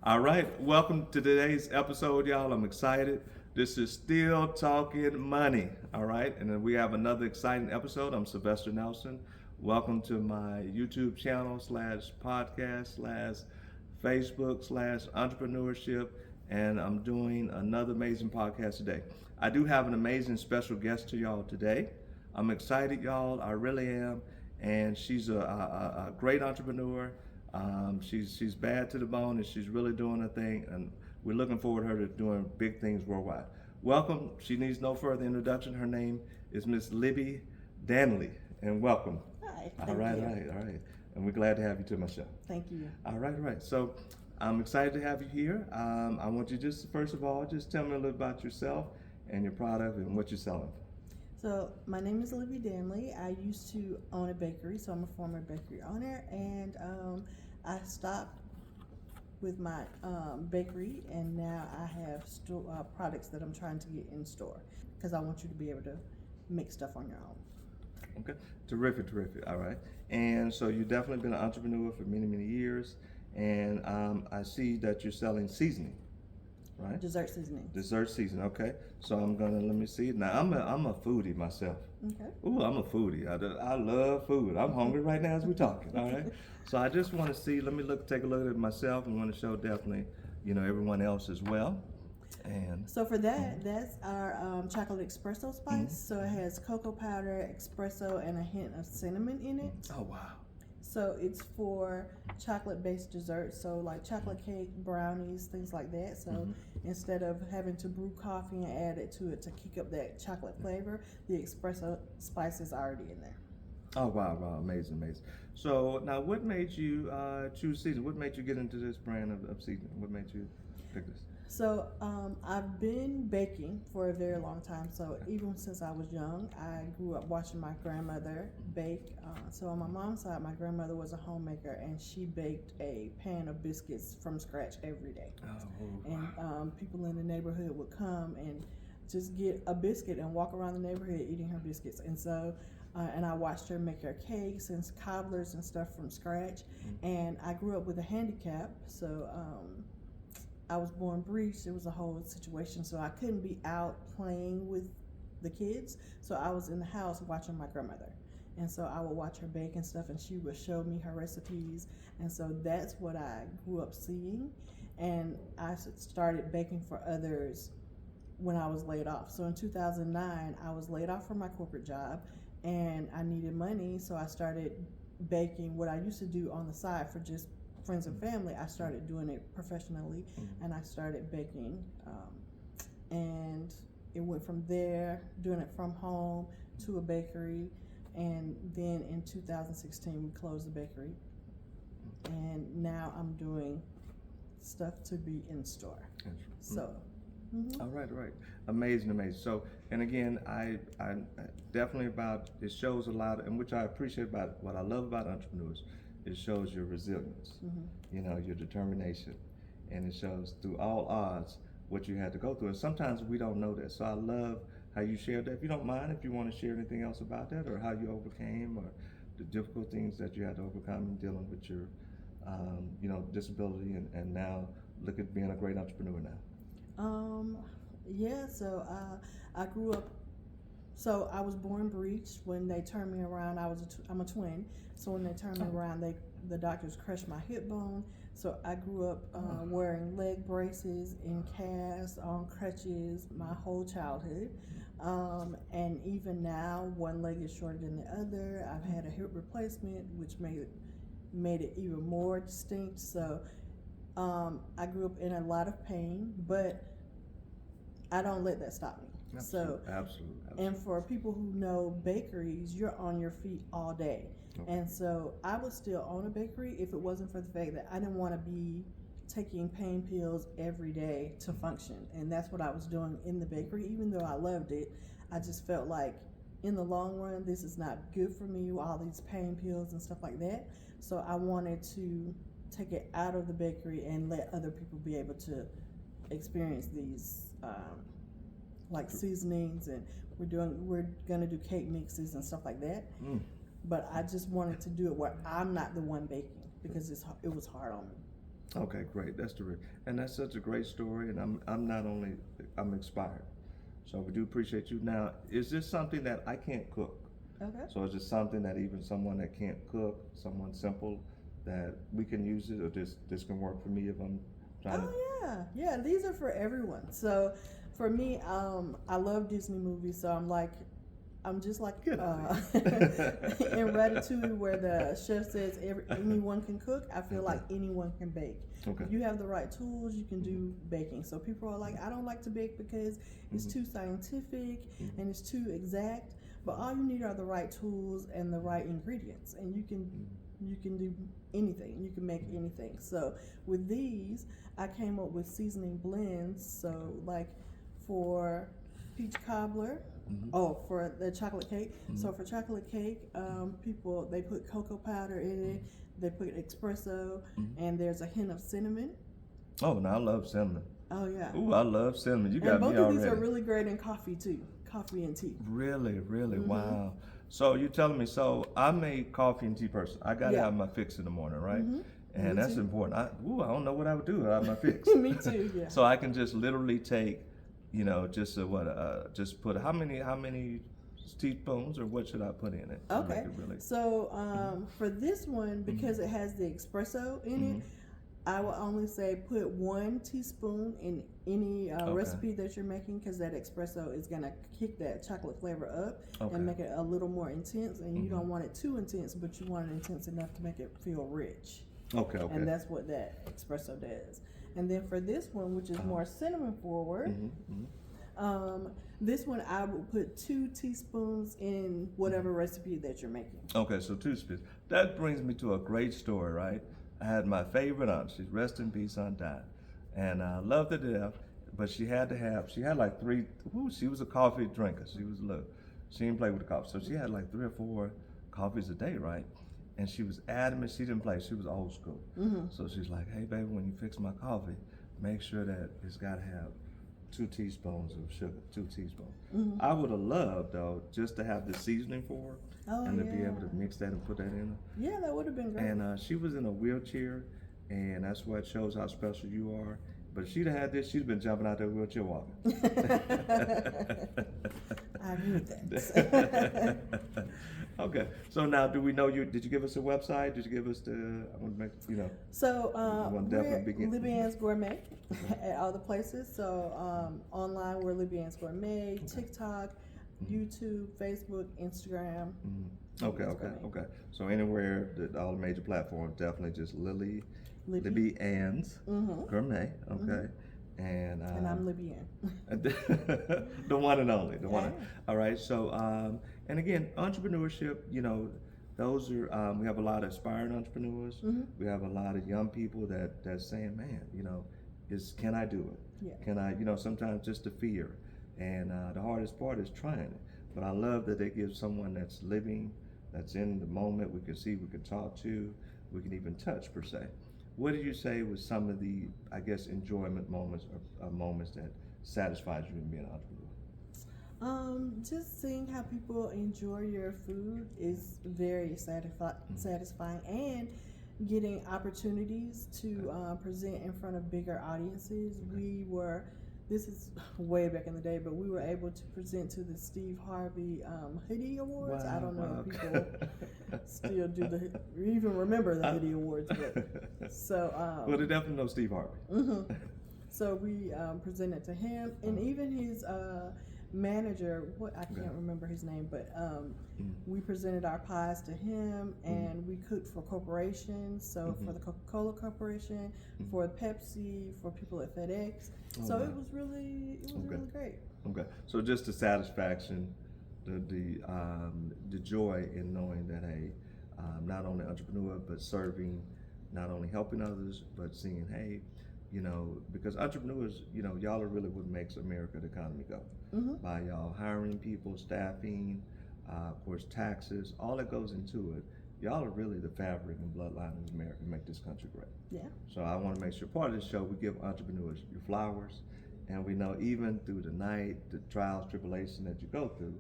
All right, welcome to today's episode, y'all. I'm excited. This is Still Talking Money, all right? And then we have another exciting episode. I'm Sylvester Nelson. Welcome to my YouTube channel slash podcast slash Facebook slash entrepreneurship. And I'm doing another amazing podcast today. I do have an amazing special guest to y'all today. I'm excited, y'all. I really am. And she's a great entrepreneur. She's bad to the bone, and she's really doing her thing. And we're looking forward to her to doing big things worldwide. Welcome. She needs no further introduction. Her name is Miss Libby Danley, and welcome. Hi, All thank right, you. all right, all right. And we're glad to have you to my show. Thank you. All right, all right. So I'm excited to have you here. I want you just first of all just tell me a little about yourself and your product and what you're selling. So my name is Olivia Danley. I used to own a bakery, so I'm a former bakery owner, and I stopped with my bakery, and now I have products that I'm trying to get in store because I want you to be able to make stuff on your own. Okay, terrific, terrific. All right, and so you've definitely been an entrepreneur for many, many years, and I see that you're selling seasoning, right? Dessert seasonings. Dessert seasoning. Okay, so let me see. Now I'm a foodie myself. Okay. Ooh, I'm a foodie. I love food. I'm hungry right now as we're talking. All right, so I just want to see. Let me take a look at it myself, and want to show definitely, everyone else as well. And So for that, that's our chocolate espresso spice. So it has cocoa powder, espresso, and a hint of cinnamon in it. oh wow. So it's for chocolate-based desserts, so like chocolate cake, brownies, things like that. So instead of having to brew coffee and add it to kick up that chocolate flavor, the espresso spice is already in there. Oh wow, wow, amazing, amazing. So now, what made you choose seasoning? What made you get into this brand of seasoning? What made you pick this? So I've been baking for a very long time. So even since I was young, I grew up watching my grandmother bake. So on my mom's side, my grandmother was a homemaker, and she baked a pan of biscuits from scratch every day. Oh, And people in the neighborhood would come and just get a biscuit and walk around the neighborhood eating her biscuits. And so, and I watched her make her cakes and cobblers and stuff from scratch. And I grew up with a handicap, so I was born breech. It was a whole situation, so I couldn't be out playing with the kids. So I was in the house watching my grandmother. And so I would watch her bake and stuff, and she would show me her recipes. And so that's what I grew up seeing. And I started baking for others when I was laid off. So in 2009, I was laid off from my corporate job, and I needed money. So I started baking what I used to do on the side for just friends and family. I started doing it professionally, and I started baking. And it went from there, doing it from home to a bakery. And then in 2016, we closed the bakery. And now I'm doing stuff to be in store. So. All right, all right. Amazing, amazing. So, and again, I definitely about, it shows a lot, and which I appreciate about what I love about entrepreneurs, it shows your resilience, your determination, and it shows through all odds what you had to go through. And sometimes we don't know that. So I love how you shared that. If you don't mind, if you want to share anything else about that, or how you overcame, or the difficult things that you had to overcome in dealing with your, disability, and now look at being a great entrepreneur now. Yeah, so I grew up, so I was born breech. When they turned me around, I'm a twin. So when they turned me around, the doctors crushed my hip bone. So I grew up wearing leg braces, in casts, on crutches, my whole childhood. And even now, one leg is shorter than the other. I've had a hip replacement, which made it even more distinct. So I grew up in a lot of pain, but I don't let that stop me. Absolutely. And for people who know bakeries, you're on your feet all day. Okay. And so I would still own a bakery if it wasn't for the fact that I didn't want to be taking pain pills every day to function. And that's what I was doing in the bakery. Even though I loved it, I just felt like in the long run, this is not good for me, all these pain pills and stuff like that. So I wanted to take it out of the bakery and let other people be able to experience these like seasonings, and we're gonna do cake mixes and stuff like that. But I just wanted to do it where I'm not the one baking, because it was hard on me. Okay, great. That's terrific, and that's such a great story. And I'm not only I'm inspired, so we do appreciate you. Now, is this something that I can't cook? Okay. So is it something that even someone that can't cook, someone simple, that we can use it, or this can work for me if I'm trying to? Oh yeah, these are for everyone. So for me, I love Disney movies, so I'm just like Good. in Ratatouille, where the chef says anyone can cook. I feel like anyone can bake. Okay. If you have the right tools, you can do baking. So people are like, I don't like to bake because it's too scientific and it's too exact. But all you need are the right tools and the right ingredients, and you can do anything. You can make anything. So with these, I came up with seasoning blends. So like for peach cobbler. Oh, for the chocolate cake. So for chocolate cake, people, they put cocoa powder in it. They put espresso, and there's a hint of cinnamon. Oh, now I love cinnamon. Oh yeah. Ooh, I love cinnamon. You And got both me of already. these are really great in coffee too. Coffee and tea. Really, wow. So you're telling me, so I'm a coffee and tea person. I gotta Yeah. have my fix in the morning, right? And Me that's too. important. I don't know what I would do without my fix. Me too. Yeah. So I can just literally take, just just put how many teaspoons, or what should I put in it? to make Okay. it really? So for this one, because it has the espresso in it, I will only say put 1 teaspoon in any recipe that you're making, because that espresso is gonna kick that chocolate flavor up and make it a little more intense. And you don't want it too intense, but you want it intense enough to make it feel rich. Okay. And that's what that espresso does. And then for this one, which is more cinnamon forward, this one I will put 2 teaspoons in whatever recipe that you're making. Okay, so 2 spoons. That brings me to a great story, right? I had my favorite aunt. She's rest in peace, Aunt died, and I loved her to death. But she had like 3. She was a coffee drinker. She didn't play with the coffee, so she had like 3 or 4 coffees a day, right? And she was adamant she didn't play. She was old school. So she's like, hey, baby, when you fix my coffee, make sure that it's got to have 2 teaspoons of sugar, 2 teaspoons. I would have loved, though, just to have the seasoning for her, and to be able to mix that and put that in her. Yeah, that would have been great. And she was in a wheelchair, and that's what shows how special you are. But if she'd have had this, she'd have been jumping out that wheelchair walking. I agree with that. Okay, so now do we know you? Did you give us a website? Did you give us the? I want to make So want to we're definitely begin. Libby Ann's Gourmet at all the places. So online we're Libby Ann's Gourmet, TikTok, YouTube, Facebook, Instagram. Okay. So anywhere, all the major platforms, definitely just Libby Ann's Gourmet. Okay. And I'm Libby Ann. the one and only, the one. Yeah. All right. So and again, entrepreneurship. Those are we have a lot of aspiring entrepreneurs. We have a lot of young people that's saying, man, can I do it? Yeah. Can I? Sometimes just the fear, and the hardest part is trying it. But I love that they give someone that's living, that's in the moment. We can see, we can talk to, we can even touch per se. What did you say was some of the, I guess, enjoyment moments or moments that satisfies you in being an entrepreneur? Just seeing how people enjoy your food is very satisfying, and getting opportunities to present in front of bigger audiences. This is way back in the day, but we were able to present to the Steve Harvey Hoodie Awards. I don't know if people still even remember the Hoodie Awards, but so. Well, they definitely know Steve Harvey. So we presented to him, and even his manager. I can't remember his name, but we presented our pies to him, and we cooked for corporations. So for the Coca-Cola Corporation, for Pepsi, for people at FedEx. So it was really great. Okay, so just the satisfaction, the joy in knowing that not only entrepreneur but serving, not only helping others but seeing because entrepreneurs, y'all are really what makes America, the economy go. By y'all hiring people, staffing, of course taxes, all that goes into it. Y'all are really the fabric and bloodline of America and make this country great. Yeah. So I want to make sure part of this show we give entrepreneurs your flowers, and we know even through the night, the trials, tribulation that you go through,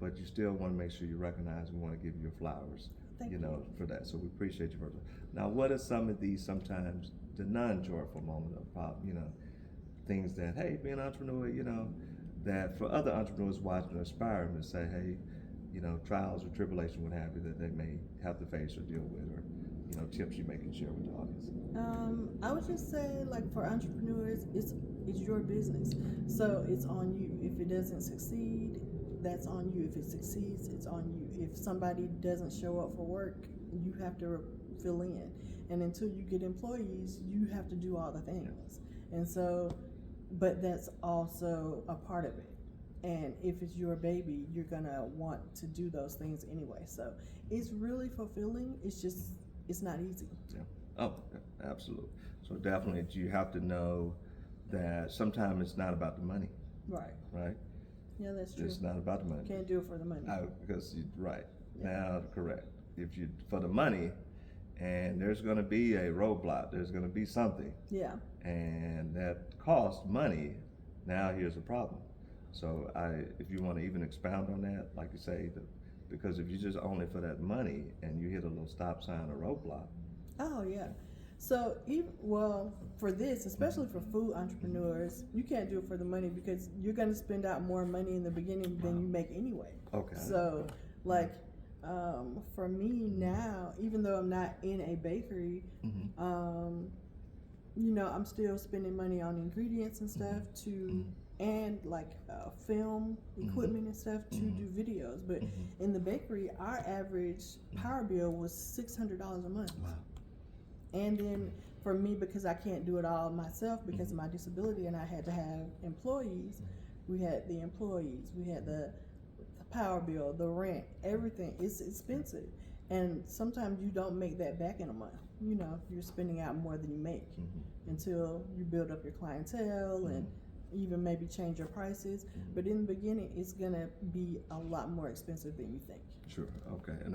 but you still want to make sure you recognize. We want to give you your flowers Thank you you. know, for that. So we appreciate you for that. Now, what are some of these sometimes the non-joyful moment of problem, you know, things that, hey, being an entrepreneur, you know, that for other entrepreneurs watching or aspiring to say, hey, you know, trials or tribulation, what have you, that they may have to face or deal with, or, you know, tips you may can share with the audience. I would just say, like, for entrepreneurs, it's your business, so it's on you. If it doesn't succeed, that's on you. If it succeeds, it's on you. If somebody doesn't show up for work, you have to fill in, and until you get employees, you have to do all the things. And so, but that's also a part of it. And if it's your baby, you're gonna want to do those things anyway. So it's really fulfilling. It's just, it's not easy. Yeah. Oh, yeah, absolutely. So definitely, you have to know that sometimes it's not about the money, Right. right? Yeah, that's true. It's not about the money. Can't do it for the money. Because you're right. Yeah. Now, correct. If you for the money, and there's going to be a roadblock, there's going to be something, Yeah. and that costs money. Now here's a problem. So if you want to even expound on that, like you say, because if you just only for that money and you hit a little stop sign or roadblock. Oh yeah. So for this, especially for food entrepreneurs, you can't do it for the money because you're going to spend out more money in the beginning than you make anyway. Okay. So like, for me now, even though I'm not in a bakery, you know, I'm still spending money on ingredients and stuff and like film equipment and stuff to do videos. But in the bakery, our average power bill was $600 a month. Wow. And then for me, because I can't do it all myself because of my disability, and I had to have employees, we had the employees, we had the power bill, the rent, everything. It's expensive. And sometimes you don't make that back in a month. You know, you're spending out more than you make until you build up your clientele and even maybe change your prices. But in the beginning, it's going to be a lot more expensive than you think. Sure. Okay. And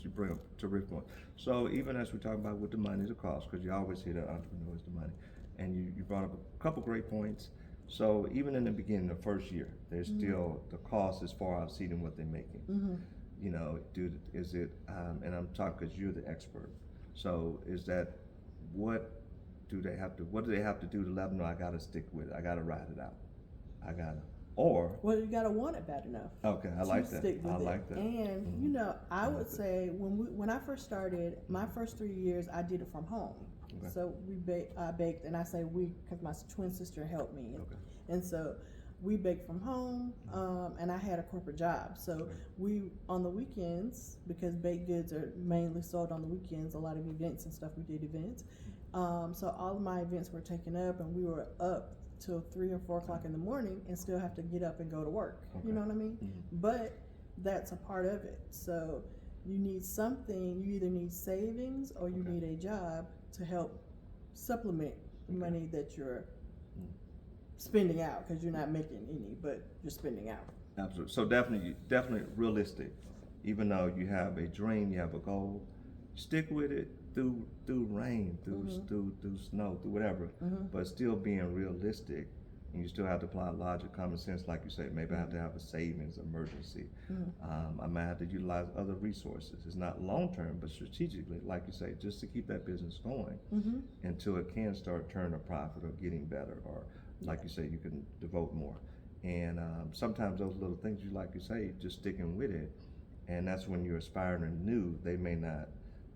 you bring up a terrific point. So even as we talk about with the money, the cost, because you always hear that entrepreneurs, the money, and you brought up a couple great points. So even in the beginning, the first year, there's still the cost is far exceeding what they're making. You know, is it? And I'm talking because you're the expert. So is that what do they have to do to let them know I got to stick with it? I got to ride it out. I got to. Or well, you got to want it bad enough. Okay, I like that. Stick with I it. like that. And you know, I would say when I first started, my first 3 years, I did it from home. Okay. So I baked, and I say we because my twin sister helped me, and so we baked from home. And I had a corporate job, so we on the weekends, because baked goods are mainly sold on the weekends. A lot of events and stuff. We did events, so all of my events were taken up, and we were up till 3 or 4 o'clock in the morning and still have to get up and go to work. You know what I mean? But that's a part of it. So you need something. You either need savings or you need a job to help supplement the money that you're spending out, because you're not making any, but you're spending out. Absolutely. So definitely realistic. Even though you have a dream, you have a goal, stick with it through rain, through snow, through whatever, but still being realistic. And you still have to apply logic, common sense, like you say. Maybe I have to have a savings emergency. I might have to utilize other resources. It's not long term, but strategically, like you say, just to keep that business going until it can start turning a profit or getting better, or like you say, you can devote more. And sometimes those little things, like you say, just sticking with it, and that's when you're aspiring and new. They may not.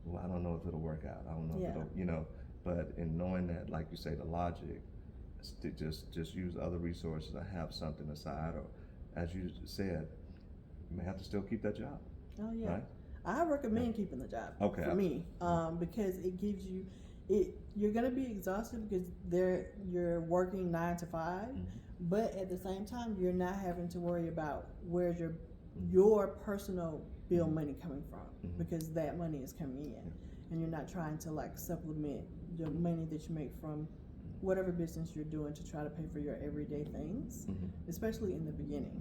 Well, I don't know if it'll work out. I don't know if it'll, you know. But in knowing that, like you say, the logic. Just use other resources or have something aside, or as you said, you may have to still keep that job. Oh yeah, right? I recommend keeping the job. Okay, for me, because it gives you you're gonna be exhausted because you're working 9 to 5, but at the same time you're not having to worry about where's your personal bill money coming from, because that money is coming in, and you're not trying to like supplement the money that you make from whatever business you're doing to try to pay for your everyday things, especially in the beginning.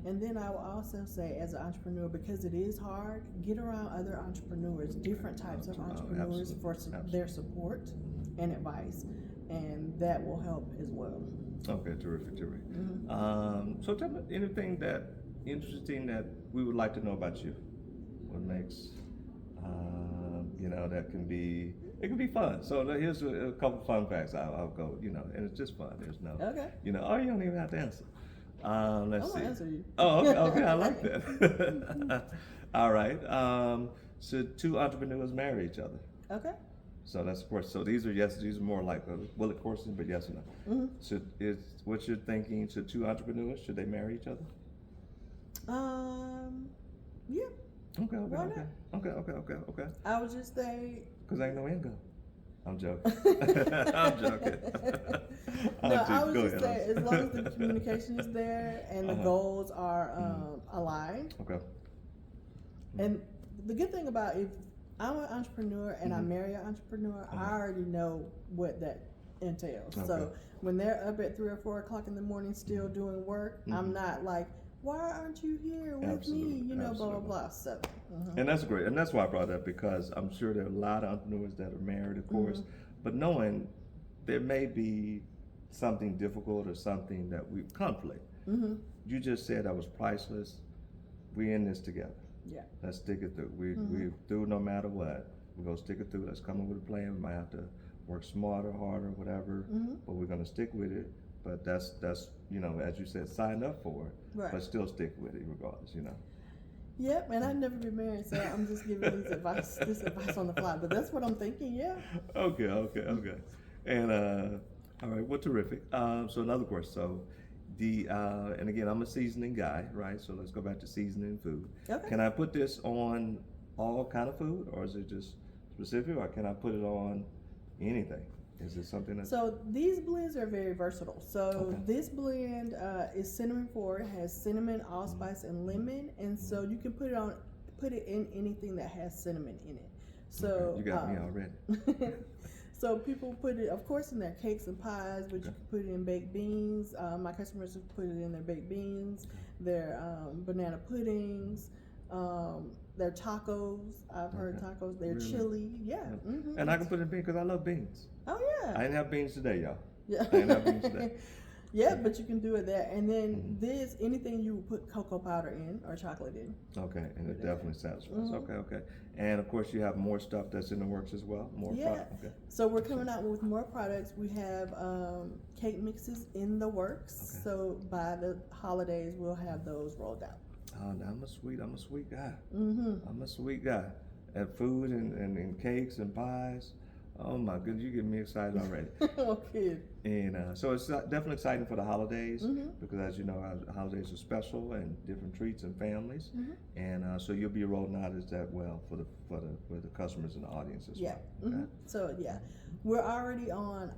And then I will also say, as an entrepreneur, because it is hard, get around other entrepreneurs, different types of entrepreneurs for their support and advice, and that will help as well. Okay, terrific. So tell me anything that interesting that we would like to know about you. What makes That can be, it can be fun. So here's a couple fun facts. I'll go, and it's just fun. There's no, Okay. oh, you don't even have to answer. Let's I'm see. gonna answer you. Oh, okay, I like that. All right. Should two entrepreneurs marry each other? Okay. So that's of course. So these are more like bullet courses, but yes or no. What you're thinking? Should two entrepreneurs, should they marry each other? Yeah. Okay. Why Okay. I would just say. Because ain't no income. I'm joking. I'm joking. No, I would just say as long as the communication is there and the goals are aligned. Okay. And the good thing about if I'm an entrepreneur and I marry an entrepreneur, I already know what that entails. Okay. So when they're up at 3 or 4 o'clock in the morning still doing work, I'm not like, why aren't you here with me? Blah, blah, blah. So, And that's great. And that's why I brought that, because I'm sure there are a lot of entrepreneurs that are married, of course, but knowing there may be something difficult or something that we conflict. You just said that was priceless. We're in this together. Yeah. Let's stick it through. We through no matter what. We're gonna stick it through. Let's come up with a plan. We might have to work smarter, harder, whatever, but we're gonna stick with it. But that's as you said, sign up for it, Right. but still stick with it regardless. Yep, and I've never been married, so I'm just giving this advice on the fly. But that's what I'm thinking, yeah. Okay. And all right, well, terrific. So another course. So and again, I'm a seasoning guy, right? So let's go back to seasoning food. Okay. Can I put this on all kind of food, or is it just specific, or can I put it on anything? Is it something that? So these blends are very versatile. So this blend is cinnamon forward, has cinnamon, allspice, and lemon, and so you can put it in anything that has cinnamon in it. So you got me already. So people put it, of course, in their cakes and pies, but you can put it in baked beans. My customers have put it in their baked beans, their banana puddings, their tacos. I've heard tacos. Their chili. Yeah. And I can put it in beans because I love beans. Oh yeah. I didn't have beans today, y'all. Yeah. I didn't have beans today. Yeah, but you can do it there. And then anything you would put cocoa powder in or chocolate in. Okay, and it definitely satisfies. Okay. And of course, you have more stuff that's in the works as well. More product. Okay. So we're coming out with more products. We have cake mixes in the works. Okay. So by the holidays, we'll have those rolled out. Oh, now I'm a sweet guy. I'm a sweet guy. At food and cakes and pies. Oh my goodness, you get me excited already. Okay. And so it's definitely exciting for the holidays because, as you know, our holidays are special and different treats and families. And so you'll be rolling out as that well for the customers and the audience as well. Okay? So we're already on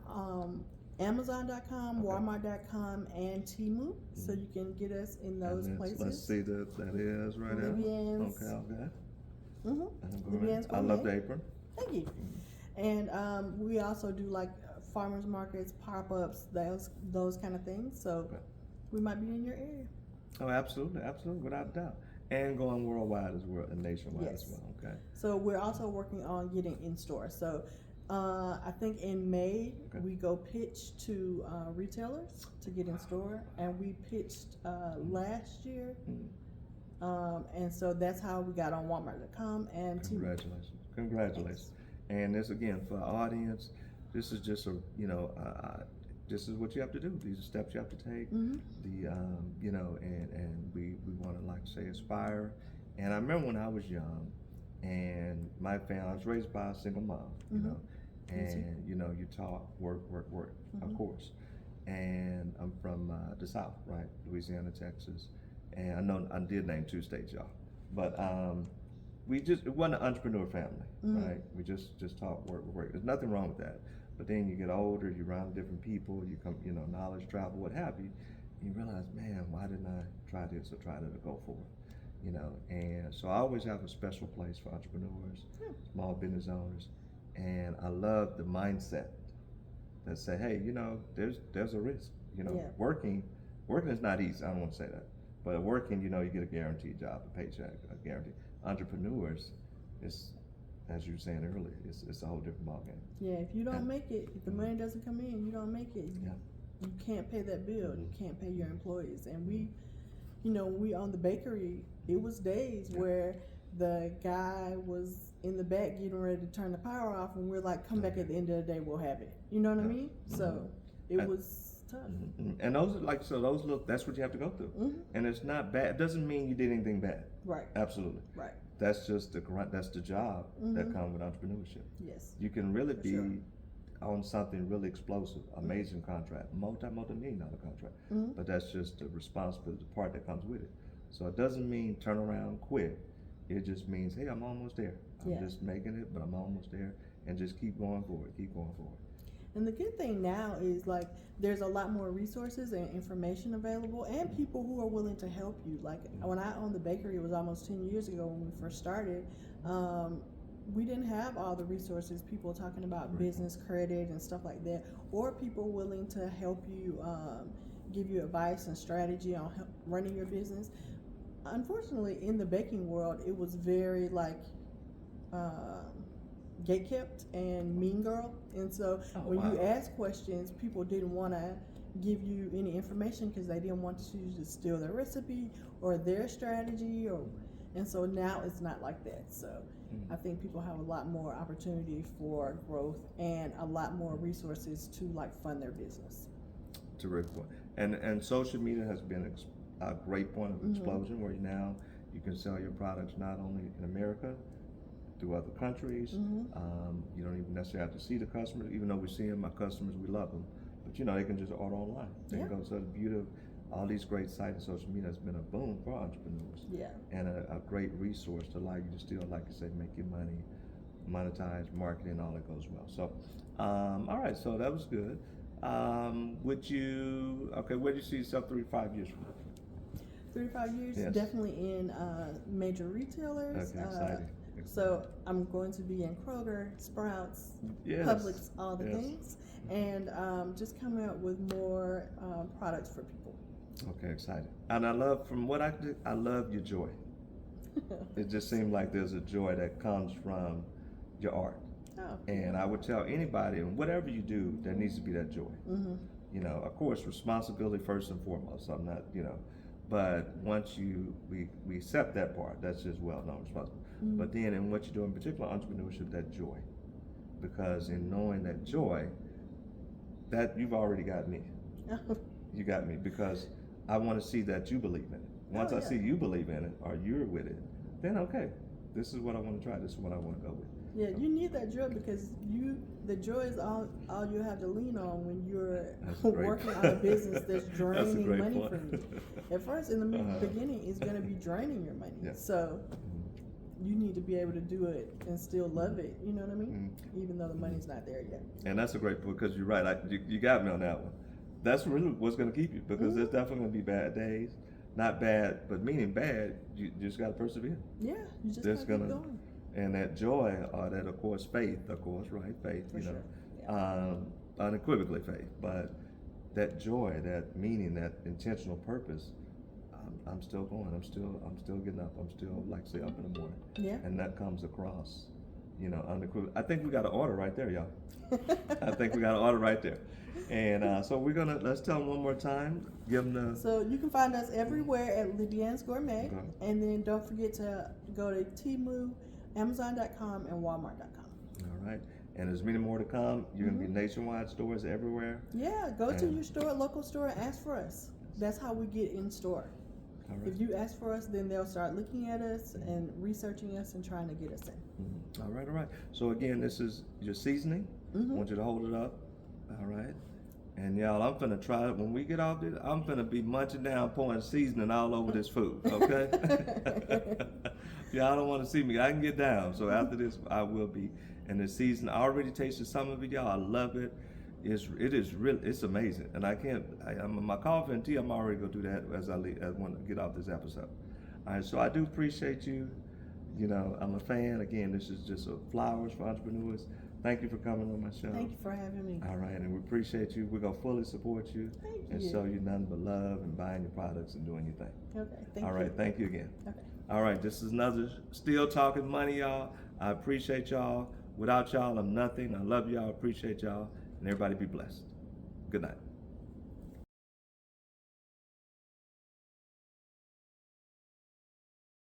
Amazon.com, Walmart.com, and Temu. So you can get us in those places. Let's see that is right there. Libyan's. Okay. Libyan's I love the apron. Thank you. And we also do like farmers markets, pop-ups, those kind of things. So we might be in your area. Oh, absolutely, without a doubt. And going worldwide as well, and nationwide as well. Okay. So we're also working on getting in store. So I think in May we go pitch to retailers to get in store, and we pitched last year. And so that's how we got on Walmart.com and Congratulations. And this, again, for our audience, this is just this is what you have to do. These are steps you have to take. And we want to, like I say, inspire. And I remember when I was young, and my family, I was raised by a single mom, and you taught work, of course. And I'm from the South, right, Louisiana, Texas, and I know I did name 2 states, y'all, but it wasn't an entrepreneur family, right? We just taught work. There's nothing wrong with that. But then you get older, you're around different people, you come, knowledge, travel, what have you, and you realize, man, why didn't I try this or try that or go forward? And so I always have a special place for entrepreneurs, small business owners, and I love the mindset that say, hey, there's a risk. Working is not easy. I don't want to say that, but working, you get a guaranteed job, a paycheck, a guarantee. Entrepreneurs, it's, as you were saying earlier, it's a whole different ballgame. Yeah, if you don't make it, if the money doesn't come in, you don't make it. You can't pay that bill. You can't pay your employees. And we owned the bakery. It was days where the guy was in the back getting ready to turn the power off, and we're like, come back at the end of the day, we'll have it. You know what I mean? So it was tough. And those are like, so those look, that's what you have to go through. And it's not bad. It doesn't mean you did anything bad. Right. Absolutely. Right. That's just that's the job that comes with entrepreneurship. Yes. You can really For be sure. on something really explosive, amazing contract, multi-million-dollar contract. But that's just the responsibility, the part that comes with it. So it doesn't mean turn around, quit. It just means, hey, I'm almost there. I'm just making it, but I'm almost there, and just keep going forward, keep going forward. And the good thing now is like there's a lot more resources and information available, and people who are willing to help you. Like when I owned the bakery, it was almost 10 years ago when we first started. We didn't have all the resources, people talking about business credit and stuff like that, or people willing to help you, give you advice and strategy on running your business. Unfortunately, in the baking world, it was very like gatekept and mean girl, and so when you ask questions, people didn't want to give you any information because they didn't want you to steal their recipe or their strategy, and so now it's not like that. So I think people have a lot more opportunity for growth and a lot more resources to like fund their business. Terrific point. And social media has been a great point of explosion where you can sell your products not only in America, through other countries. You don't even necessarily have to see the customers, even though we see them, our customers, we love them. But they can just order online. They can go. So the beauty of all these great sites and social media has been a boom for entrepreneurs. And a great resource to allow you to still, like you say, make your money, monetize, marketing, all that goes well. So, all right, so that was good. Where do you see yourself 3 to 5 years from now? 3 to 5 years, Yes. definitely in major retailers. Okay, exciting. So I'm going to be in Kroger, Sprouts, Yes. Publix, all the Yes. things, and just coming up with more products for people. Okay, exciting. And I love, from what I did, I love your joy. It just seems like there's a joy that comes from your art. And I would tell anybody, whatever you do, there needs to be that joy. Of course, responsibility first and foremost. I'm not, but once we accept that part, that's just well-known responsibility. But then in what you do, in particular entrepreneurship, that joy. Because in knowing that joy, that you've already got me. You got me, because I want to see that you believe in it. Once I see you believe in it, or you're with it, then okay, this is what I want to try, this is what I want to go with. Yeah, you need that joy because the joy is all you have to lean on when you're working on a business that's draining money from you. At first, in the beginning, it's going to be draining your money. So you need to be able to do it and still love it. You know what I mean? Even though the money's not there yet. And that's a great point, because you're right. You got me on that one. That's really what's going to keep you, because there's definitely going to be bad days. Not bad, but meaning bad. You just got to persevere. Yeah, you just got to keep going. And that joy, or that, of course, faith, right? Faith, For sure. Unequivocally faith. But that joy, that meaning, that intentional purpose, I'm still going. I'm still getting up. I'm still, like say, up in the morning. Yeah. And that comes across, unequivocally. I think we got an order right there, y'all. I think we got an order right there. And so let's tell them one more time. Give them the. So you can find us everywhere at Libyan's Gourmet. Okay. And then don't forget to go to Temu, Amazon.com, and Walmart.com. All right. And there's many more to come. You're going to be nationwide stores everywhere. Yeah, go to your local store, and ask for us. That's how we get in store. All right. If you ask for us, then they'll start looking at us and researching us and trying to get us in. All right. So again, this is your seasoning. I want you to hold it up. All right. And y'all, I'm finna try it. When we get off this, I'm finna be munching down, pouring seasoning all over this food, okay? Y'all don't want to see me. I can get down. So after this, I will be. And the season, I already tasted some of it, y'all. I love it. It is really, it's amazing. And I'm my coffee and tea, I'm already gonna do that as I want to get off this episode. All right, so I do appreciate you. I'm a fan. Again, this is just flowers for entrepreneurs. Thank you for coming on my show. Thank you for having me. All right, and we appreciate you. We're going to fully support you and show you nothing but love and buying your products and doing your thing. Okay, thank you. All right, thank you again. Okay. All right, this is another Still Talking Money, y'all. I appreciate y'all. Without y'all, I'm nothing. I love y'all, appreciate y'all, and everybody be blessed. Good night.